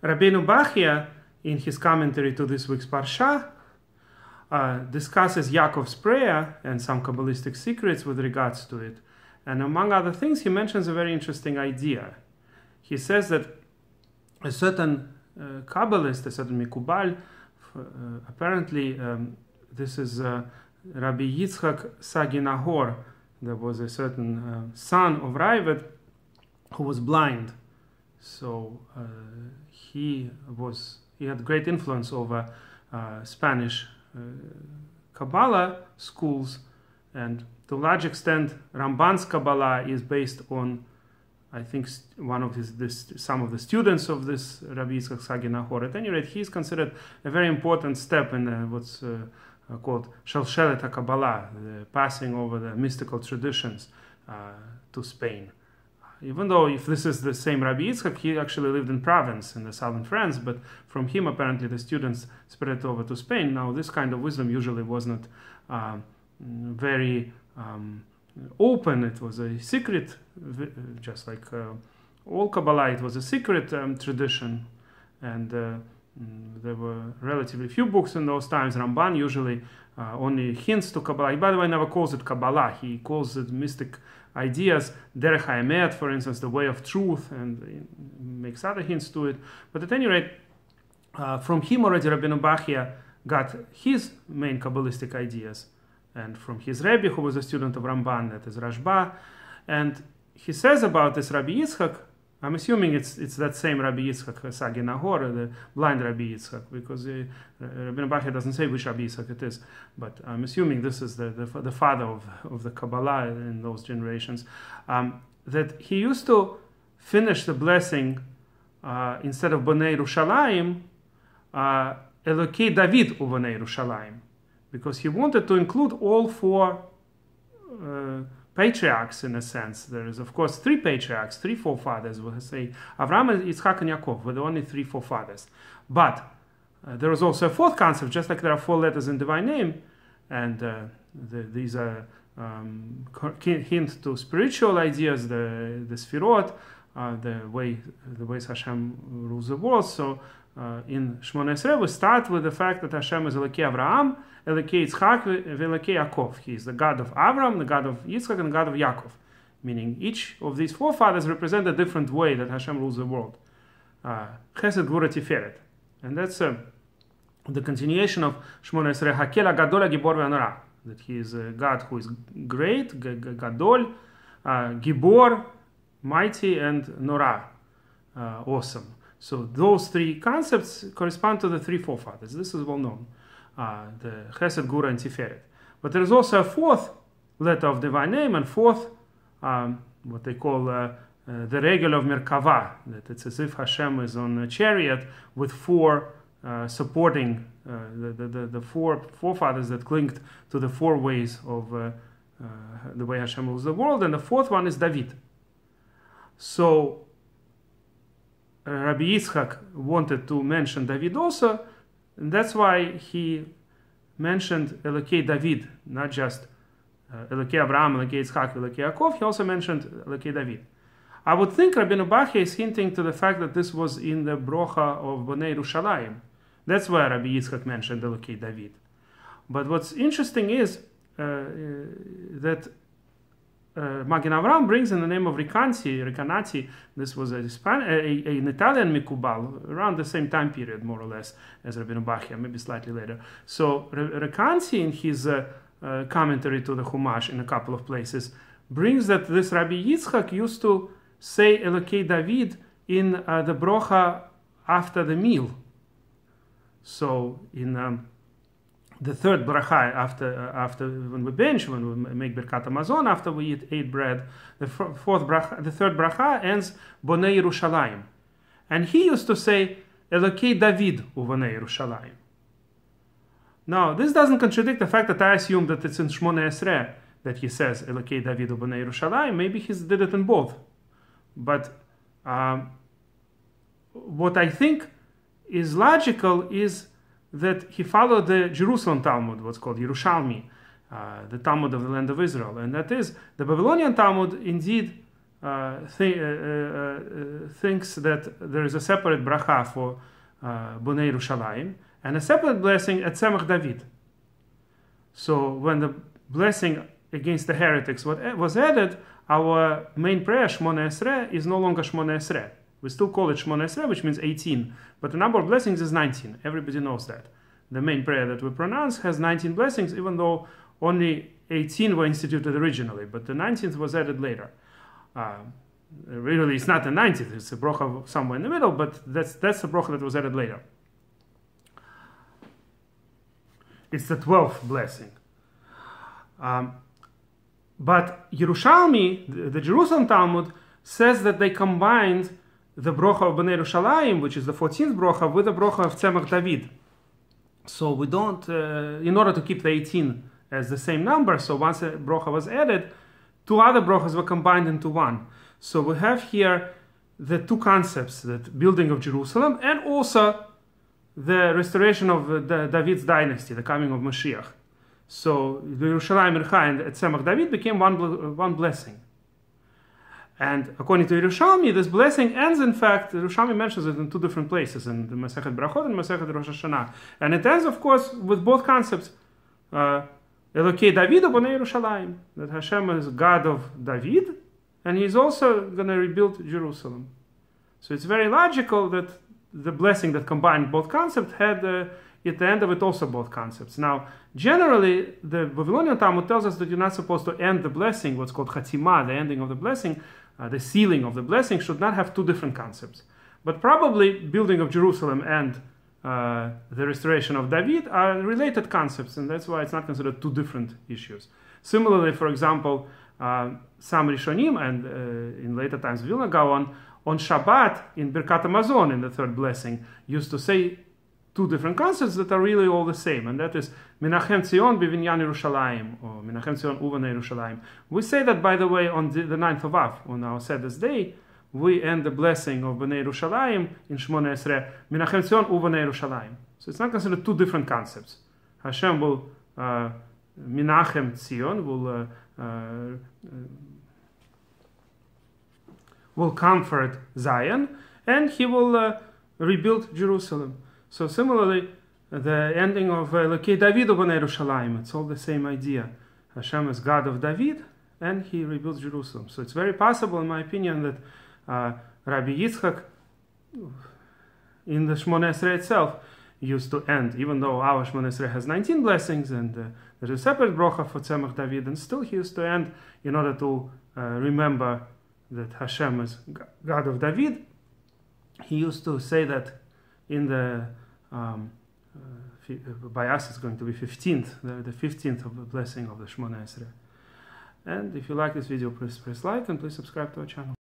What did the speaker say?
Rabbeinu Bachye, in his commentary to this week's Parsha, discusses Yaakov's prayer and some Kabbalistic secrets with regards to it. And among other things, he mentions a very interesting idea. He says that a certain Kabbalist, a certain Mikubal, apparently this is Rabbi Yitzchak Sagi Nahor. There was a certain son of Ravid who was blind. So he had great influence over Spanish Kabbalah schools, and to a large extent Ramban's Kabbalah is based on, I think, some of the students of this Rabbi Yitzchak Sagi Nahor. At any rate, he is considered a very important step in what's called Shalshelet HaKabbalah, the passing over the mystical traditions to Spain. Even though if this is the same Rabbi Yitzchak, he actually lived in Provence in the southern France, but from him apparently the students spread over to Spain. Now this kind of wisdom usually was not very open. It was a secret, just like all Kabbalah, it was a secret tradition, and there were relatively few books in those times. Ramban usually only hints to Kabbalah. He, by the way, never calls it Kabbalah. He calls it mystic ideas, Derech HaEmet, for instance, the way of truth, and makes other hints to it. But at any rate, from him already Rabbeinu Bachye got his main Kabbalistic ideas, and from his Rebbe, who was a student of Ramban, that is Rashba. And he says about this Rabbi Yitzchak, I'm assuming it's that same Rabbi Yitzchak Sagi Nahor, the blind Rabbi Yitzchak, because Rabbeinu Bachye doesn't say which Rabbi Yitzchak it is, but I'm assuming this is the father of the Kabbalah in those generations, that he used to finish the blessing instead of Bonei Yerushalayim, Elokei David Ubonei Yerushalayim, because he wanted to include all four patriarchs in a sense. There is, of course, three patriarchs, three forefathers. We'll say Avraham, Yitzchak, and Yaakov were the only three forefathers. But there is also a fourth concept, just like there are four letters in divine name, and these are hint to spiritual ideas, the Sfirot, the ways Hashem rules the world. So in Shmoneh Esrei we start with the fact that Hashem is Elokei Avraham, Elokei Yitzchak, and Elokei Yaakov. He is the God of Avram, the God of Yitzchak, and the God of Yaakov. Meaning each of these forefathers represent a different way that Hashem rules the world. Chesed, Gvura, Tiferet. And that's the continuation of Shmoneh Esrei, Hakel, Gadol, Gibor, Ve'anora. That he is a God who is great, Gadol, Gibor, mighty, and Nora, awesome. So those three concepts correspond to the three forefathers. This is well known, the Chesed, Gvura, and Tiferet. But there is also a fourth letter of divine name, and fourth, what they call the regel of Merkava, that it's as if Hashem is on a chariot with four supporting the four forefathers that clinged to the four ways of the way Hashem rules the world, and the fourth one is David. So Rabbi Yitzchak wanted to mention David also, and that's why he mentioned Elokei David, not just Elokei Avraham, Elokei Yitzchak, Elokei Yaakov. He also mentioned Elokei David. I would think Rabbeinu Bachye is hinting to the fact that this was in the brocha of Bonei Yerushalayim. That's why Rabbi Yitzchak mentioned Elokei David. But what's interesting is that Magen Avraham brings in the name of Recanati. This was an Italian Mikubal around the same time period, more or less, as Rabbeinu Bachye, maybe slightly later. So Recanati, in his commentary to the Chumash in a couple of places, brings that this Rabbi Yitzchak used to say Elokei David in the brocha after the meal. So in the third bracha, after when we bench, when we make Birkat Hamazon, after we eat bread, the third bracha ends Bonei Yerushalayim, and he used to say Elokei David Ubonei Yerushalayim. Now this doesn't contradict the fact that I assume that it's in Shmoneh Esrei that he says Elokei David Ubonei Yerushalayim. Maybe he did it in both, but what I think is logical is that he followed the Jerusalem Talmud, what's called Yerushalmi, the Talmud of the land of Israel. And that is, the Babylonian Talmud indeed thinks that there is a separate bracha for Bonei Yerushalayim and a separate blessing at Tzemach David. So when the blessing against the heretics was added, our main prayer, Shmona Esrei, is no longer Shmona Esrei. We still call it Shmona Esrei, which means 18, but the number of blessings is 19. Everybody knows that. The main prayer that we pronounce has 19 blessings, even though only 18 were instituted originally, but the 19th was added later. Really, it's not the 19th, it's a brocha somewhere in the middle, but that's the brocha that was added later. It's the 12th blessing. But Yerushalmi, the Jerusalem Talmud, says that they combined the brocha of Bonei Yerushalayim, which is the 14th brocha, with the brocha of Tzemach David. So we don't, in order to keep the 18 as the same number, so once a brocha was added, two other brochas were combined into one. So we have here the two concepts, the building of Jerusalem and also the restoration of David's dynasty, the coming of Mashiach. So the Yerushalayim and Tzemach David became one blessing. And according to Yerushalmi, this blessing ends, in fact, Yerushalmi mentions it in two different places, in the Masechet Brachot and Masechet Rosh Hashanah. And it ends, of course, with both concepts. Elokei David Bonei Yerushalayim, that Hashem is God of David, and He's also going to rebuild Jerusalem. So it's very logical that the blessing that combined both concepts had at the end of it also both concepts. Now, generally, the Babylonian Talmud tells us that you're not supposed to end the blessing, what's called Chatima, the ending of the blessing, the sealing of the blessing, should not have two different concepts. But probably building of Jerusalem and the restoration of David are related concepts, and that's why it's not considered two different issues. Similarly, for example, some Rishonim and in later times Vilna Gaon on Shabbat in Birkat Hamazon, in the third blessing, used to say two different concepts that are really all the same, and that is Menachem Tzion B'Vinyan Yerushalayim, or Menachem Tzion Ubonei Yerushalayim. We say that, by the way, on the 9th of Av, on our saddest day, we end the blessing of Bonei Yerushalayim in Shmona Esrei, Menachem Tzion Ubonei Yerushalayim. So it's not considered two different concepts. Hashem will Menachem Tzion, will comfort Zion, and He will rebuild Jerusalem. So similarly, the ending of Elokei David Bonei Yerushalayim, it's all the same idea. Hashem is God of David, and He rebuilds Jerusalem. So it's very possible, in my opinion, that Rabbi Yitzchak, in the Shmona Esrei itself, used to end, even though our Shmona Esrei has 19 blessings, and there's a separate brocha for Tzemach David, and still he used to end in order to remember that Hashem is God of David. He used to say that in the by us it's going to be 15th, the 15th of the blessing of the Shmona Esrei. And if you like this video, please press like and please subscribe to our channel.